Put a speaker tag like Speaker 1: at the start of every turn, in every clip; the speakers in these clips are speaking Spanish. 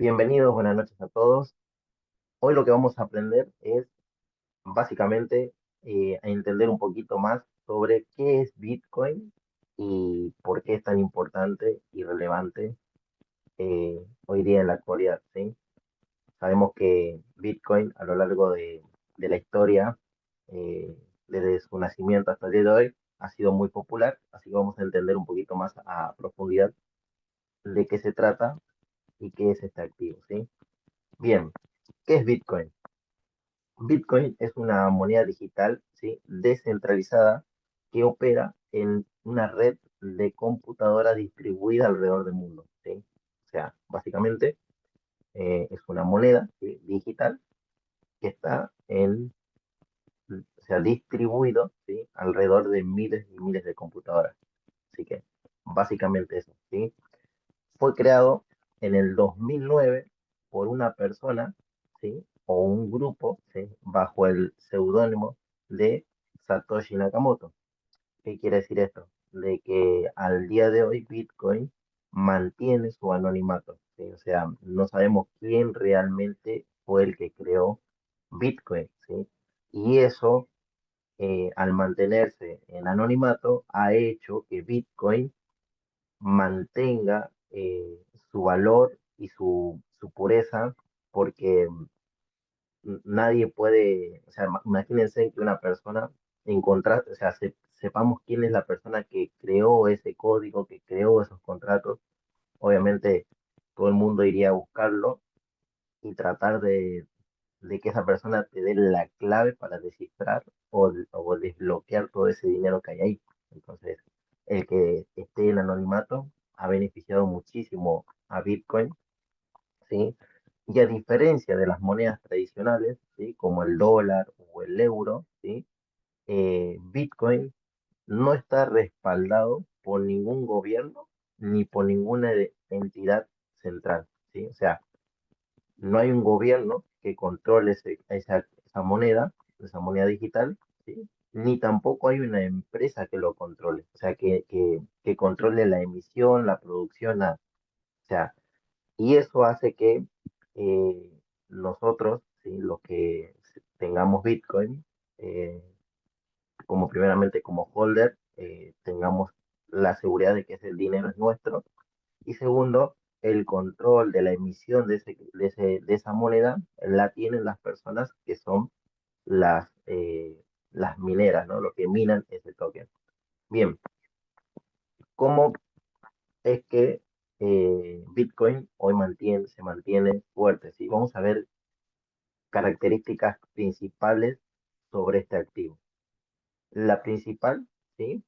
Speaker 1: Bienvenidos, buenas noches a todos. Hoy lo que vamos a aprender es básicamente a entender un poquito más sobre qué es Bitcoin y por qué es tan importante y relevante hoy día en la actualidad, ¿sí? Sabemos que Bitcoin a lo largo de la historia, eh, desde su nacimiento hasta el día de hoy, ha sido muy popular, así que vamos a entender un poquito más a profundidad de qué se trata y qué es este activo, ¿sí? Bien, ¿qué es Bitcoin? Bitcoin es una moneda digital, ¿sí? Descentralizada que opera en una red de computadoras distribuida alrededor del mundo, ¿sí? O sea, básicamente es una moneda, ¿sí? Digital que está o sea, distribuido, ¿sí? Alrededor de miles y miles de computadoras. Así que básicamente eso, ¿sí? Fue creado en el 2009 por una persona, ¿sí? O un grupo, ¿sí? Bajo el seudónimo de Satoshi Nakamoto. ¿Qué quiere decir esto? De que al día de hoy Bitcoin mantiene su anonimato, ¿sí? O sea, no sabemos quién realmente fue el que creó Bitcoin, ¿sí? Y eso, al mantenerse en anonimato, ha hecho que Bitcoin mantenga su valor y su pureza, porque nadie puede, o sea, imagínense que una persona encontrar, o sea, sepamos quién es la persona que creó ese código, que creó esos contratos, obviamente todo el mundo iría a buscarlo y tratar de que esa persona te dé la clave para descifrar o desbloquear todo ese dinero que hay ahí. Entonces, el que esté en anonimato ha beneficiado muchísimo a Bitcoin, ¿sí? Y a diferencia de las monedas tradicionales, ¿sí? Como el dólar o el euro, ¿sí? Bitcoin no está respaldado por ningún gobierno ni por ninguna entidad central, ¿sí? O sea, no hay un gobierno que controle esa moneda digital, ¿sí? Ni tampoco hay una empresa que lo controle, o sea, que controle la emisión, la producción, nada. O sea, y eso hace que nosotros, ¿sí? Los que tengamos Bitcoin, eh, como primeramente como holder, tengamos la seguridad de que ese dinero es nuestro y segundo, el control de la emisión de esa moneda la tienen las personas que son las mineras, ¿no? Los que minan ese token. Bien, ¿cómo es que Bitcoin hoy se mantiene fuerte? ¿Sí? Vamos a ver características principales sobre este activo. La principal, ¿sí?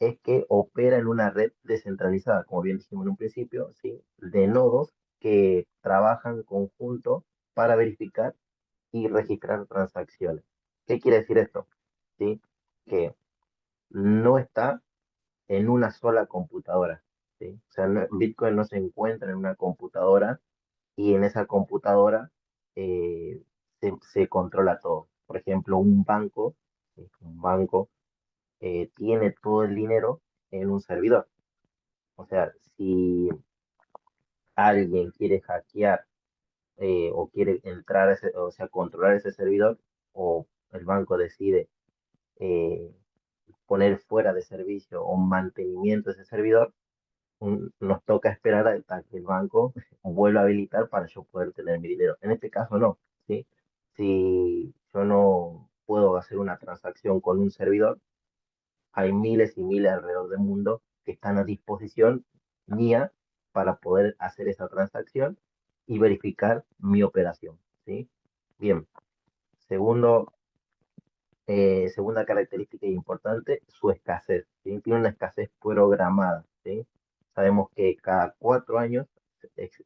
Speaker 1: Es que opera en una red descentralizada, como bien dijimos en un principio, ¿sí? De nodos que trabajan en conjunto para verificar y registrar transacciones. ¿Qué quiere decir esto? ¿Sí? Que no está en una sola computadora, ¿sí? O sea, Bitcoin no se encuentra en una computadora y en esa computadora se controla todo. Por ejemplo, un banco, ¿sí? Un banco tiene todo el dinero en un servidor. O sea, si alguien quiere hackear o quiere entrar, o sea, controlar ese servidor, o el banco decide eh, poner fuera de servicio o mantenimiento de ese servidor, nos toca esperar a que el banco vuelva a habilitar para yo poder tener mi dinero. En este caso no, ¿sí? Si yo no puedo hacer una transacción con un servidor, hay miles y miles alrededor del mundo que están a disposición mía para poder hacer esa transacción y verificar mi operación, ¿sí? Bien, segundo, segunda característica importante, su escasez, ¿sí? Tiene una escasez programada, ¿sí? Sabemos que cada 4 años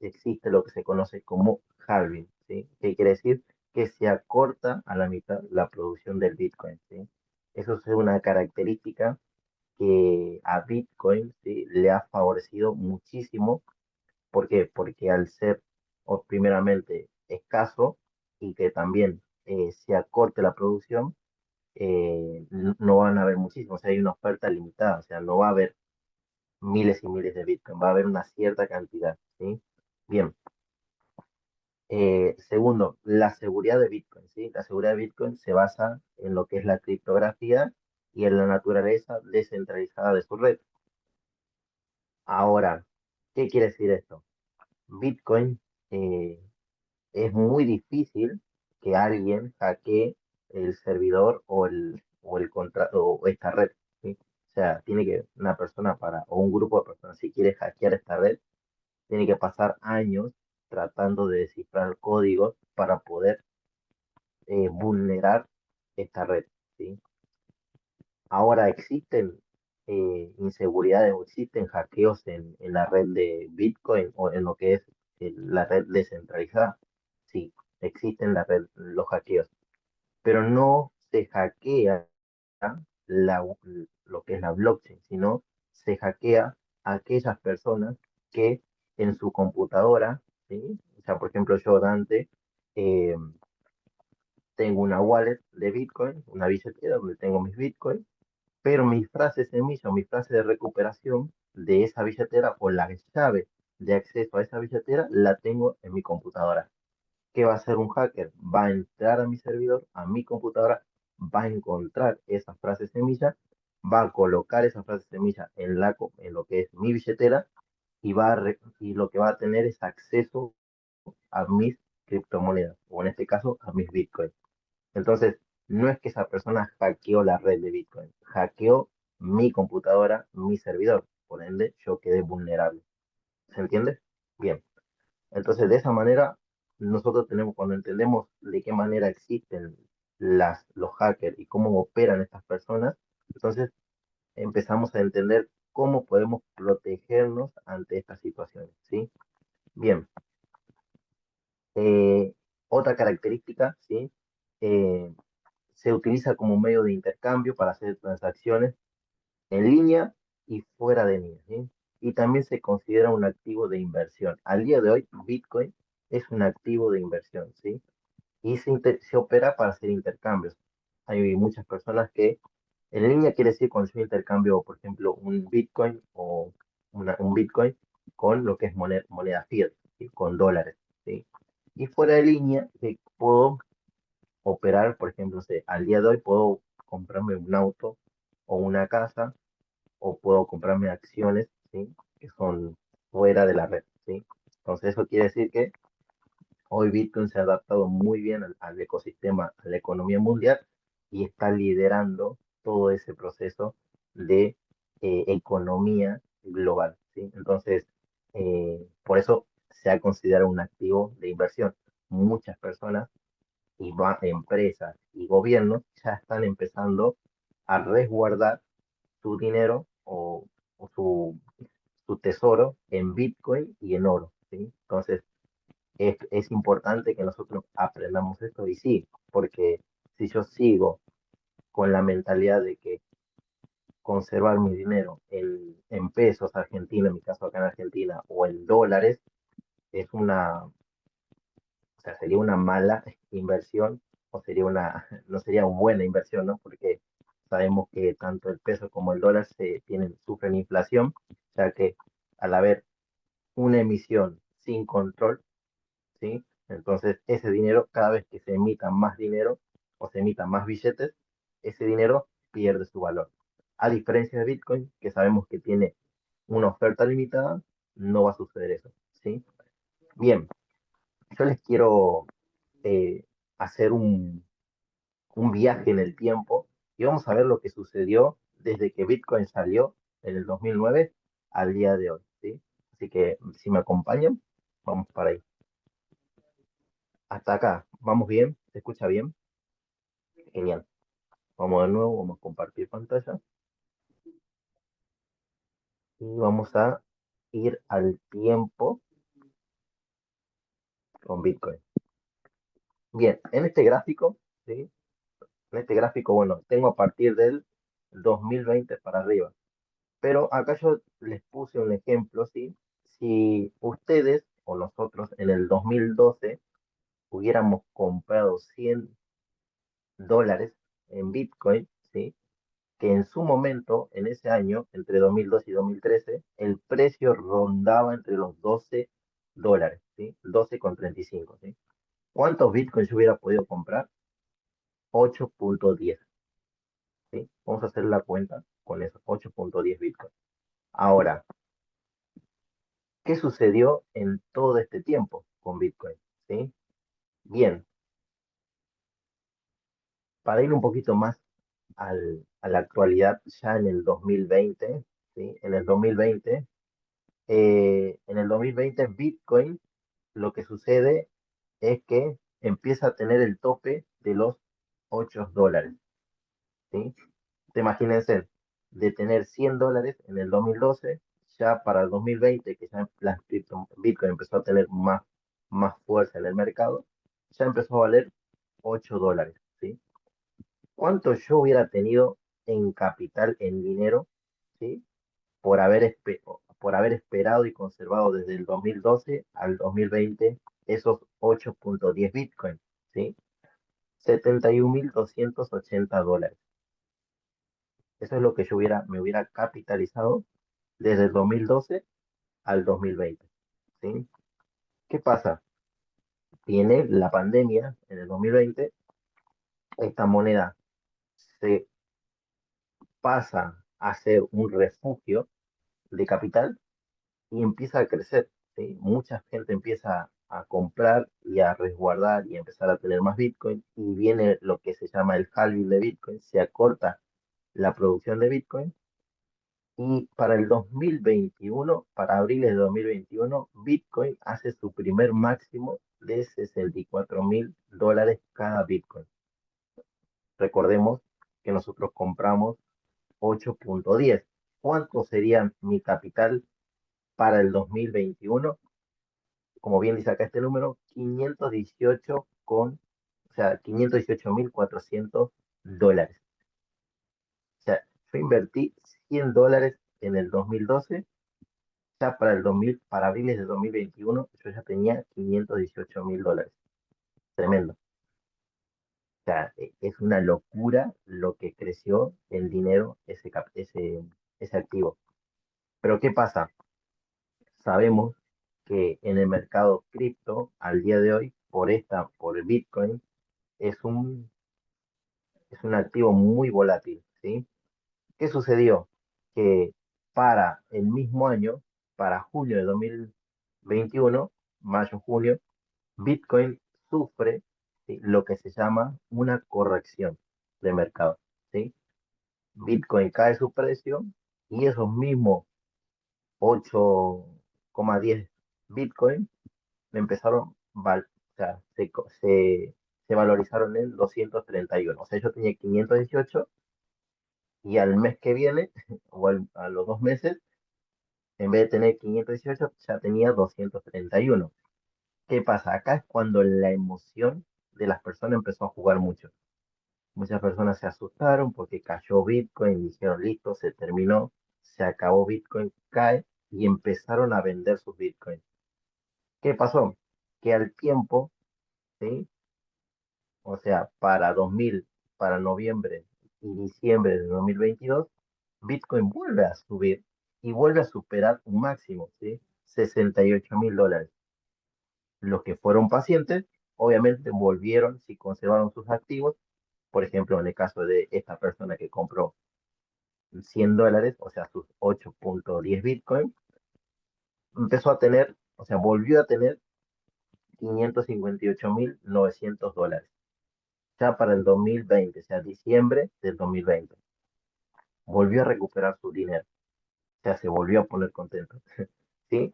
Speaker 1: existe lo que se conoce como halving, ¿sí? ¿Qué quiere decir? Que se acorta a la mitad la producción del Bitcoin, ¿sí? Eso es una característica que a Bitcoin, ¿sí? Le ha favorecido muchísimo. ¿Por qué? Porque al ser primeramente escaso y que también se acorte la producción, no van a haber muchísimos, o sea, hay una oferta limitada, o sea, no va a haber miles y miles de Bitcoin, va a haber una cierta cantidad, ¿sí? Bien, Segundo, la seguridad de Bitcoin, ¿sí? La seguridad de Bitcoin se basa en lo que es la criptografía y en la naturaleza descentralizada de su red. Ahora, ¿qué quiere decir esto? Bitcoin eh, es muy difícil que alguien hackee el servidor o esta red, ¿sí? O sea, tiene que una persona o un grupo de personas, si quiere hackear esta red, tiene que pasar años tratando de descifrar códigos para poder vulnerar esta red, ¿sí? Ahora existen inseguridades o existen hackeos en la red de Bitcoin o en lo que es la red descentralizada. Sí, existen los hackeos, pero no se hackea la, lo que es la blockchain, sino se hackea a aquellas personas que en su computadora, ¿sí? O sea, por ejemplo, yo, Dante, eh, tengo una wallet de Bitcoin, una billetera donde tengo mis Bitcoin, pero mi frase semilla o mi frase de recuperación de esa billetera o la llave de acceso a esa billetera la tengo en mi computadora. ¿Qué va a hacer un hacker? Va a entrar a mi servidor, a mi computadora, va a encontrar esa frase semilla, va a colocar esa frase semilla en lo que es mi billetera y lo que va a tener es acceso a mis criptomonedas, o en este caso a mis bitcoins. Entonces, no es que esa persona hackeó la red de Bitcoin, hackeó mi computadora, mi servidor. Por ende, yo quedé vulnerable. ¿Se entiende? Bien. Entonces, de esa manera, nosotros tenemos, cuando entendemos de qué manera existen los hackers y cómo operan estas personas, entonces empezamos a entender cómo podemos protegernos ante estas situaciones, ¿sí? Bien. Eh, Otra característica, ¿sí? Eh, Se utiliza como medio de intercambio para hacer transacciones en línea y fuera de línea, ¿sí? Y también se considera un activo de inversión. Al día de hoy, Bitcoin es un activo de inversión, ¿sí? Y se opera para hacer intercambios. Hay muchas personas que en línea quiere decir cuando yo intercambio, por ejemplo, un Bitcoin o un Bitcoin con lo que es moneda fiat, ¿sí? Con dólares, ¿sí? Y fuera de línea, puedo operar, por ejemplo, no sé, al día de hoy puedo comprarme un auto o una casa o puedo comprarme acciones, ¿sí? Que son fuera de la red, ¿sí? Entonces eso quiere decir que hoy Bitcoin se ha adaptado muy bien al ecosistema, a la economía mundial y está liderando todo ese proceso de economía global, ¿sí? Entonces, por eso se ha considerado un activo de inversión. Muchas personas empresas y gobiernos ya están empezando a resguardar su dinero o su tesoro en Bitcoin y en oro, ¿sí? Entonces, es importante que nosotros aprendamos esto y sí, porque si yo sigo con la mentalidad de que conservar mi dinero en pesos argentinos, en mi caso acá en Argentina, o en dólares, es o sea, sería una mala inversión o no sería una buena inversión, ¿no? Porque sabemos que tanto el peso como el dólar sufren inflación, o sea que al haber una emisión sin control, ¿sí? Entonces ese dinero, cada vez que se emita más dinero o se emitan más billetes, ese dinero pierde su valor. A diferencia de Bitcoin, que sabemos que tiene una oferta limitada, no va a suceder eso, ¿sí? Bien, yo les quiero hacer un viaje en el tiempo y vamos a ver lo que sucedió desde que Bitcoin salió en el 2009 al día de hoy, ¿sí? Así que si me acompañan, vamos para ahí. Hasta acá, ¿vamos bien? ¿Se escucha bien? Genial. Vamos de nuevo, vamos a compartir pantalla y vamos a ir al tiempo con Bitcoin. Bien, en este gráfico, ¿sí? En este gráfico, bueno, tengo a partir del 2020 para arriba. Pero acá yo les puse un ejemplo, ¿sí? Si ustedes o nosotros en el 2012 hubiéramos comprado $100 en Bitcoin, ¿sí? Que en su momento, en ese año, entre 2012 y 2013, el precio rondaba entre los $12, ¿sí? 12,35, ¿sí? ¿Cuántos Bitcoins yo hubiera podido comprar? 8,10, ¿sí? Vamos a hacer la cuenta con esos 8,10 Bitcoins. Ahora, ¿qué sucedió en todo este tiempo con Bitcoin? ¿Sí? Bien, para ir un poquito más a la actualidad, ya en el 2020, ¿sí? En el 2020 Bitcoin, lo que sucede es que empieza a tener el tope de los $8, ¿sí? Te imagínense, de tener $100 en el 2012, ya para el 2020, que ya Bitcoin empezó a tener más fuerza en el mercado, ya empezó a valer $8, ¿sí? ¿Cuánto yo hubiera tenido en capital, en dinero, ¿sí? Por haber esperado y conservado desde el 2012 al 2020 esos 8,10 Bitcoin, ¿sí? $71,280. Eso es lo que me hubiera capitalizado desde el 2012 al 2020, ¿sí? ¿Qué pasa? Viene la pandemia en el 2020, esta moneda se pasa a ser un refugio de capital y empieza a crecer, ¿sí? Mucha gente empieza a comprar y a resguardar y a empezar a tener más Bitcoin y viene lo que se llama el halving de Bitcoin, se acorta la producción de Bitcoin y para el 2021, para abril de 2021, Bitcoin hace su primer máximo de $64,000 cada Bitcoin. Recordemos que nosotros compramos 8,10. ¿Cuánto sería mi capital para el 2021? Como bien dice acá este número, 518 o sea, $518,400. O sea, yo invertí $100 en el 2012, ya para abril de 2021, yo ya tenía $518,000. Tremendo. O sea, es una locura lo que creció en dinero ese activo. Pero ¿qué pasa? Sabemos que en el mercado cripto, al día de hoy, por el Bitcoin, es un activo muy volátil, ¿sí? ¿Qué sucedió? Que para el mismo año, para junio de 2021, mayo-junio, Bitcoin sufre, ¿sí? Lo que se llama una corrección de mercado, ¿sí? Bitcoin cae su precio y esos mismos 8,10 Bitcoin o sea, se valorizaron en 231. O sea, yo tenía 518 y al mes que viene, o a los 2 meses, en vez de tener 518 ya tenía 231. ¿Qué pasa? Acá es cuando la emoción de las personas empezó a jugar mucho. Muchas personas se asustaron porque cayó Bitcoin, y dijeron, listo, se terminó, se acabó Bitcoin, cae, y empezaron a vender sus Bitcoin. ¿Qué pasó? Que al tiempo, ¿sí? O sea, para noviembre y diciembre de 2022, Bitcoin vuelve a subir y vuelve a superar un máximo, ¿sí? $68,000. Los que fueron pacientes, obviamente volvieron, si conservaron sus activos, por ejemplo, en el caso de esta persona que compró $100, o sea, sus 8,10 Bitcoin, empezó a tener, o sea, volvió a tener $558,900 ya para el 2020, o sea, diciembre del 2020. Volvió a recuperar su dinero, o sea, se volvió a poner contento, ¿sí?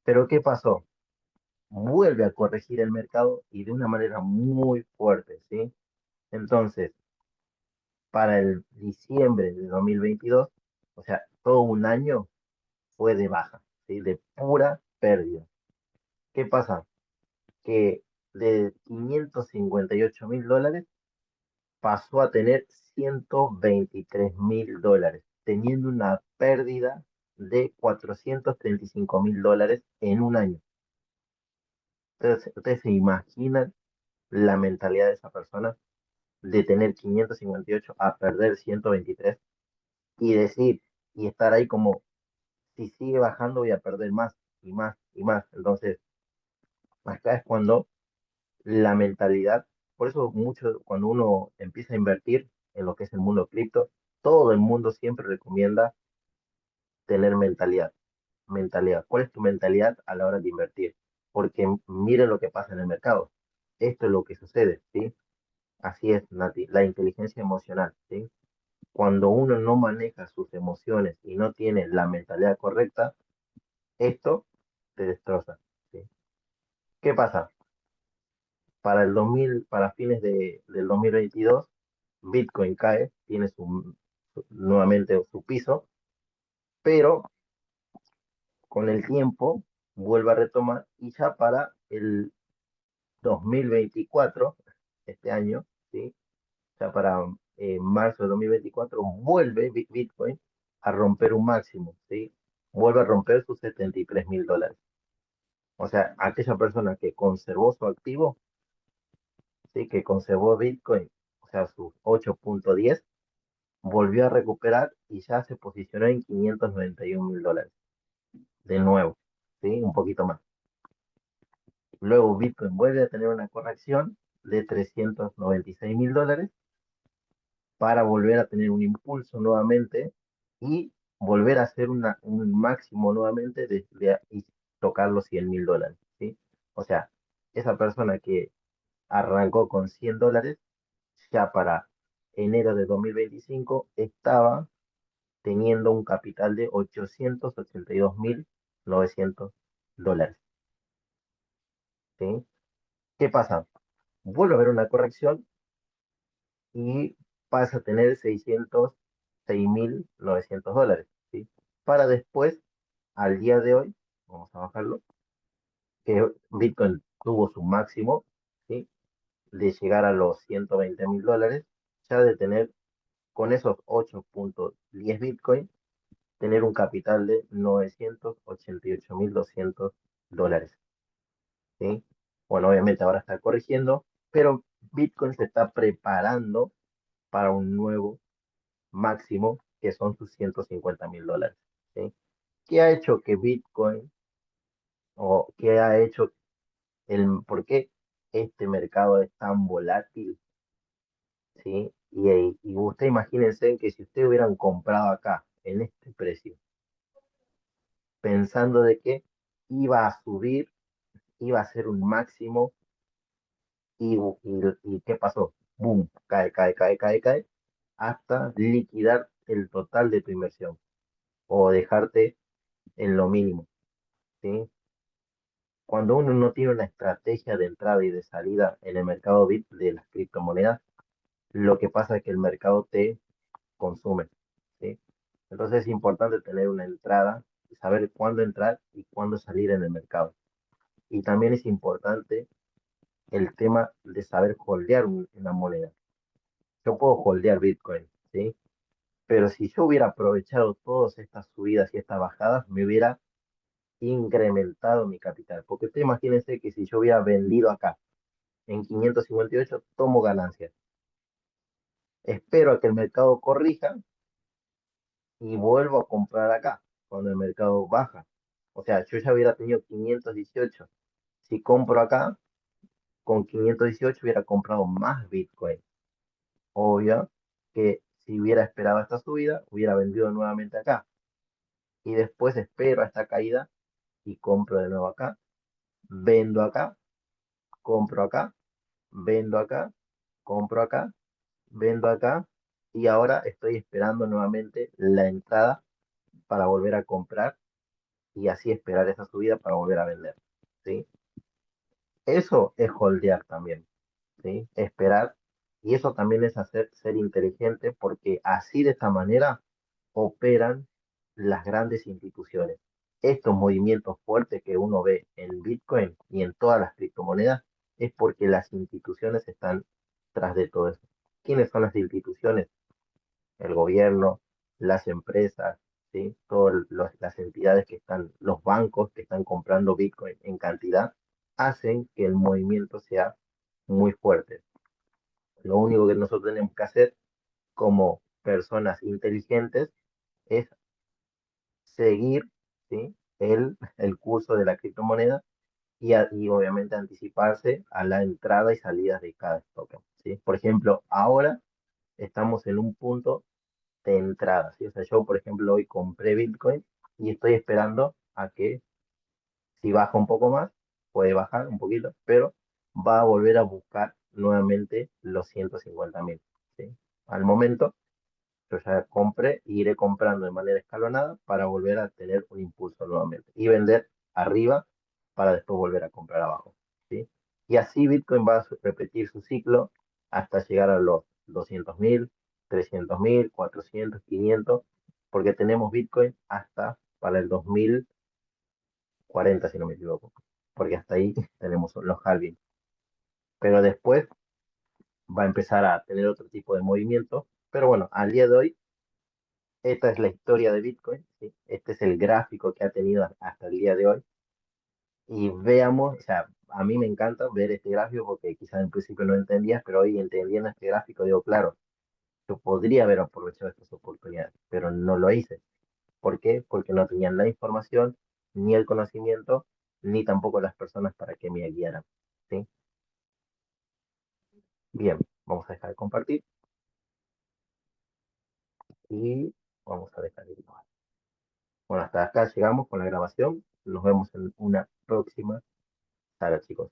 Speaker 1: Pero ¿qué pasó? Vuelve a corregir el mercado y de una manera muy fuerte, ¿sí? Entonces, para el diciembre de 2022, o sea, todo un año fue de baja, ¿sí? De pura pérdida. ¿Qué pasa? Que de $558,000 pasó a tener $123,000, teniendo una pérdida de $435,000 en un año. Entonces, ustedes se imaginan la mentalidad de esa persona de tener 558 a perder 123 y decir, y estar ahí como, si sigue bajando voy a perder más y más y más. Entonces, Acá es cuando la mentalidad, por eso mucho, cuando uno empieza a invertir en lo que es el mundo cripto, todo el mundo siempre recomienda tener mentalidad. Mentalidad. ¿Cuál es tu mentalidad a la hora de invertir? Porque mire lo que pasa en el mercado. Esto es lo que sucede, ¿sí? Así es, Nati, la inteligencia emocional, ¿sí? Cuando uno no maneja sus emociones y no tiene la mentalidad correcta, esto te destroza, ¿sí? ¿Qué pasa? Para el 2000, para fines del 2022, Bitcoin cae, tiene nuevamente su piso, pero con el tiempo vuelve a retomar y ya para el 2024, este año, ¿sí? Ya para marzo de 2024, vuelve Bitcoin a romper un máximo, ¿sí? Vuelve a romper sus $73.000. O sea, aquella persona que conservó su activo, ¿sí? Que conservó Bitcoin, o sea, sus 8.10, volvió a recuperar y ya se posicionó en $591.000. De nuevo, ¿sí? Un poquito más. Luego Bitcoin vuelve a tener una corrección de $396.000 para volver a tener un impulso nuevamente y volver a hacer un máximo nuevamente y tocar los $100.000, ¿sí? O sea, esa persona que arrancó con $100, ya para enero de 2025 estaba teniendo un capital de $882.900, ¿sí? ¿Qué pasa? Vuelve a haber una corrección y pasa a tener $606.900, ¿sí? Para después, al día de hoy, vamos a bajarlo, que Bitcoin tuvo su máximo, ¿sí? De llegar a los $120.000, ya de tener con esos 8.10 Bitcoin, tener un capital de $988.200, ¿sí? Bueno, obviamente ahora está corrigiendo, pero Bitcoin se está preparando para un nuevo máximo, que son sus $150.000, ¿sí? ¿Qué ha hecho que Bitcoin, o qué ha hecho por qué este mercado es tan volátil, ¿sí? Y usted imagínense que si usted hubieran comprado acá, en este precio, pensando de que iba a subir, iba a ser un máximo, y ¿qué pasó? Boom, cae, cae, cae, cae, cae, hasta liquidar el total de tu inversión o dejarte en lo mínimo, ¿sí? Cuando uno no tiene una estrategia de entrada y de salida en el mercado de las criptomonedas, lo que pasa es que el mercado te consume, ¿sí? Entonces es importante tener una entrada y saber cuándo entrar y cuándo salir en el mercado. Y también es importante el tema de saber holdear una moneda. Yo puedo holdear Bitcoin, ¿sí? Pero si yo hubiera aprovechado todas estas subidas y estas bajadas, me hubiera incrementado mi capital. Porque usted imagínense que si yo hubiera vendido acá en 558, tomo ganancias. Espero a que el mercado corrija y vuelvo a comprar acá cuando el mercado baja. O sea, yo ya hubiera tenido 518. Si compro acá, con 518 hubiera comprado más Bitcoin. Obvio que si hubiera esperado esta subida, hubiera vendido nuevamente acá. Y después espero a esta caída y compro de nuevo acá, vendo acá, compro acá, vendo acá, compro acá, vendo acá, y ahora estoy esperando nuevamente la entrada para volver a comprar y así esperar esa subida para volver a vender, ¿sí? Eso es holdear también, ¿sí? Esperar, y eso también es ser inteligente, porque así, de esta manera operan las grandes instituciones. Estos movimientos fuertes que uno ve en Bitcoin y en todas las criptomonedas es porque las instituciones están tras de todo eso. ¿Quiénes son las instituciones? El gobierno, las empresas, ¿sí? Todas las entidades que están, los bancos que están comprando Bitcoin en cantidad, hacen que el movimiento sea muy fuerte. Lo único que nosotros tenemos que hacer como personas inteligentes es seguir, ¿sí? el curso de la criptomoneda y obviamente anticiparse a la entrada y salida de cada token, ¿sí? Por ejemplo, ahora estamos en un punto de entrada, ¿sí? O sea, yo, por ejemplo, hoy compré Bitcoin y estoy esperando a que si baja un poco más, puede bajar un poquito, pero va a volver a buscar nuevamente los 150.000, ¿sí? Al momento, yo ya compré y iré comprando de manera escalonada para volver a tener un impulso nuevamente y vender arriba para después volver a comprar abajo, ¿sí? Y así Bitcoin va a repetir su ciclo hasta llegar a los 200.000, 300.000, 400, 500, porque tenemos Bitcoin hasta para el 2040, si no me equivoco, porque hasta ahí tenemos los halving. Pero después va a empezar a tener otro tipo de movimiento. Pero bueno, al día de hoy esta es la historia de Bitcoin, ¿sí? Este es el gráfico que ha tenido hasta el día de hoy. Y veamos, o sea, a mí me encanta ver este gráfico porque quizás en principio no entendías, pero hoy entendiendo este gráfico digo, claro, yo podría haber aprovechado estas oportunidades, pero no lo hice. ¿Por qué? Porque no tenían la información, ni el conocimiento, ni tampoco las personas para que me guiaran, ¿sí? Bien, vamos a dejar de compartir y vamos a dejar de grabar. Bueno, hasta acá llegamos con la grabación. Nos vemos en una próxima sala, chicos.